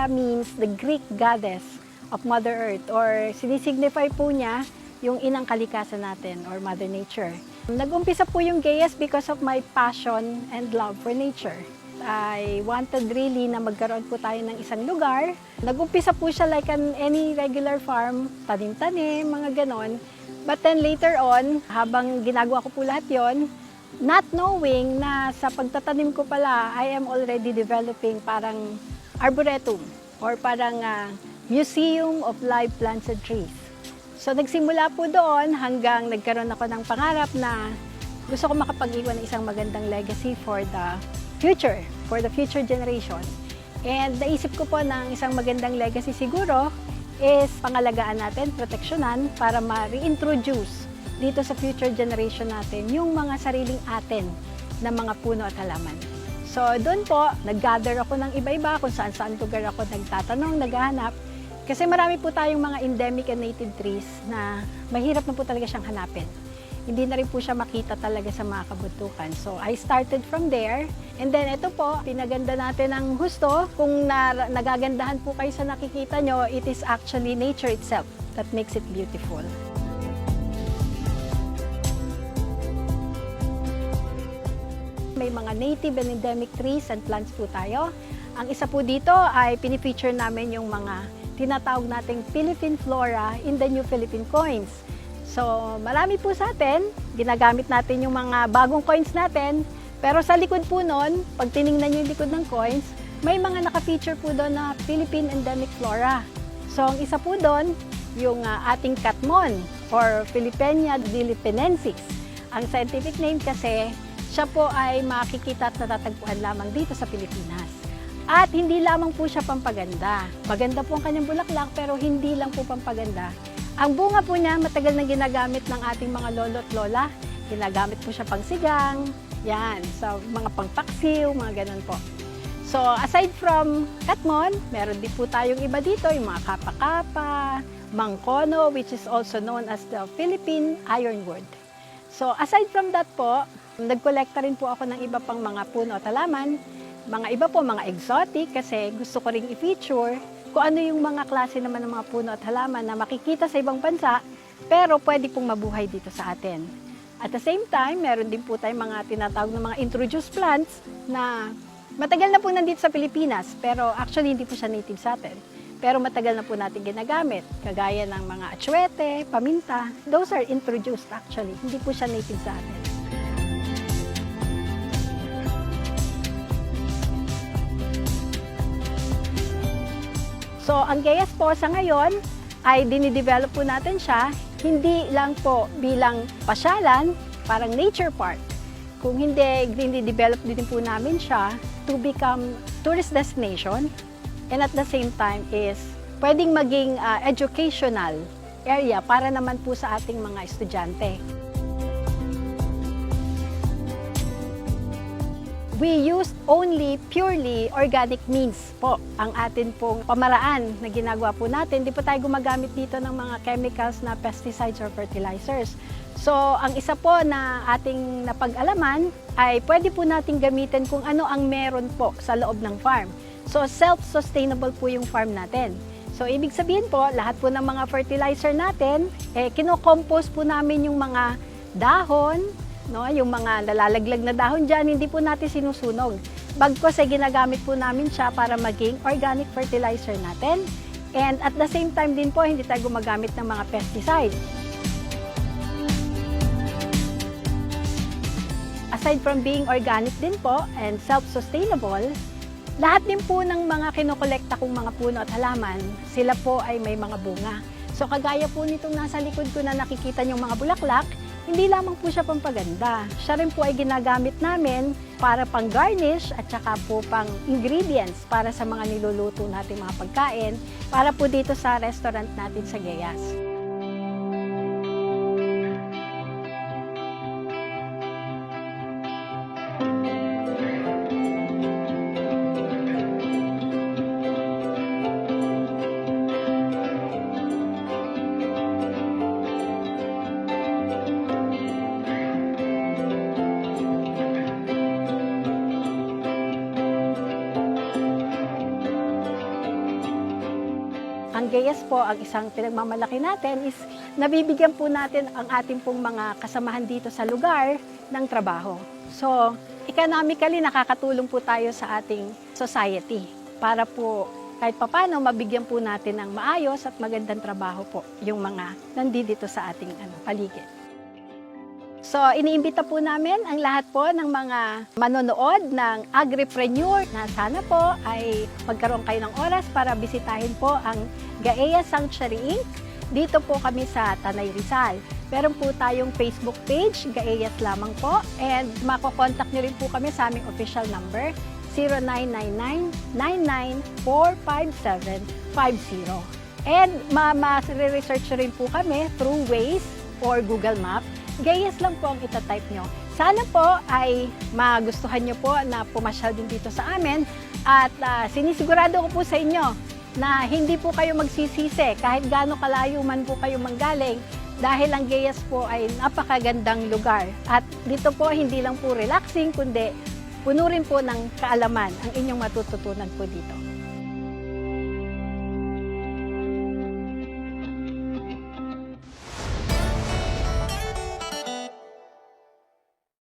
Gaia means the Greek goddess of Mother Earth, or sinisignify po niya yung inang kalikasan natin or Mother Nature. Nag-umpisa po yung Gaias because of my passion and love for nature. I wanted really na magkaroon po tayo ng isang lugar. Nag-umpisa po siya like any regular farm, tanim-tanim, mga ganon. But then later on, habang ginagawa ko po lahat yon, not knowing na sa pagtatanim ko pala, I am already developing parang arboretum or parang museum of live plants and trees. So nagsimula po doon hanggang nagkaroon ako ng pangarap na gusto ko makapag-iwan ng isang magandang legacy for the future generation. And naisip ko po ng isang magandang legacy siguro is pangalagaan natin, proteksyonan para ma-reintroduce dito sa future generation natin yung mga sariling atin na mga puno at halaman. So doon po, nag-gather ako ng iba-iba kung saan-saan lugar ako nagtatanong, naghahanap. Kasi marami po tayong mga endemic and native trees na mahirap na po talaga siyang hanapin. Hindi na rin po siya makita talaga sa mga kabundukan. So I started from there. And then ito po, pinaganda natin ang husto. Kung nagagandahan po kayo sa nakikita nyo, it is actually nature itself that makes it beautiful. May mga native and endemic trees and plants po tayo. Ang isa po dito ay pinifeature namin yung mga tinatawag nating Philippine flora in the New Philippine coins. So marami po sa atin, ginagamit natin yung mga bagong coins natin, pero sa likod po nun, pag tinignan nyo yung likod ng coins, may mga naka-feature po doon na Philippine endemic flora. So ang isa po doon, yung ating katmon or Philippenia dilipenensis. Ang scientific name kasi, siya po ay makikita at natatagpuan lamang dito sa Pilipinas. At hindi lamang po siya pampaganda. Maganda po ang kanyang bulaklak pero hindi lang po pampaganda. Ang bunga po niya matagal na ginagamit ng ating mga lolo at lola. Ginagamit po siya pangsigang, yan, sa mga pangpaksiw, mga ganun po. So aside from katmon, meron din po tayong iba dito, yung mga kapa-kapa, mangkono, which is also known as the Philippine ironwood. So aside from that po, nagkolekta rin po ako ng iba pang mga puno at halaman. Mga iba po, mga exotic, kasi gusto ko ring i-feature kung ano yung mga klase naman ng mga puno at halaman na makikita sa ibang bansa, pero pwede pong mabuhay dito sa atin. At the same time, meron din po tayong mga tinatawag na mga introduced plants na matagal na po nandito sa Pilipinas, pero actually hindi po siya native sa atin. Pero matagal na po natin ginagamit, kagaya ng mga atsuete, paminta. Those are introduced actually, hindi po siya native sa atin. So, ang Gaias po sa ngayon ay dinidevelop po natin siya, hindi lang po bilang pasyalan, parang nature park. Kung hindi, dinidevelop din po namin siya to become tourist destination, and at the same time is pwedeng maging educational area para naman po sa ating mga estudyante. We used only purely organic means po ang atin pong pamaraan na ginagawa po natin. Hindi po tayo gumagamit dito ng mga chemicals na pesticides or fertilizers. So, ang isa po na ating napag-alaman ay pwede po natin gamitin kung ano ang meron po sa loob ng farm. So, self-sustainable po yung farm natin. So, ibig sabihin po, lahat po ng mga fertilizer natin, kino-compost po namin yung mga dahon, no, yung mga nalalaglag na dahon dyan, hindi po natin sinusunog. Bagkos ay ginagamit po namin siya para maging organic fertilizer natin. And at the same time din po, hindi tayo gumagamit ng mga pesticide. Aside from being organic din po and self-sustainable, lahat din po ng mga kinokolekta kong mga puno at halaman, sila po ay may mga bunga. So kagaya po nitong nasa likod ko na nakikita niyong mga bulaklak, hindi lamang po siya pampaganda. Siya rin po ay ginagamit namin para pang-garnish at saka po pang-ingredients para sa mga niluluto natin mga pagkain, para po dito sa restaurant natin sa Gaias. Gayas po, ang isang pinagmamalaki natin is nabibigyan po natin ang ating pong mga kasamahan dito sa lugar ng trabaho. So, economically, nakakatulong po tayo sa ating society para po kahit papano mabigyan po natin ng maayos at magandang trabaho po yung mga nandito sa ating paligid. So, iniimbita po namin ang lahat po ng mga manonood ng Agripreneur na sana po ay magkaroon kayo ng oras para bisitahin po ang Gaea Sanctuary Inc. Dito po kami sa Tanay Rizal. Meron po tayong Facebook page, Gaeyas lamang po, and makokontak nyo rin po kami sa aming official number, 0999-9945750. And ma-research rin po kami through Waze or Google Maps. Gayas lang po ang itatype nyo. Sana po ay magustuhan nyo po na pumasyal din dito sa amin at sinisigurado ko po sa inyo na hindi po kayo magsisisi kahit gaano kalayo man po kayo manggaling dahil ang Gayas po ay napakagandang lugar. At dito po hindi lang po relaxing kundi puno rin po ng kaalaman ang inyong matututunan po dito.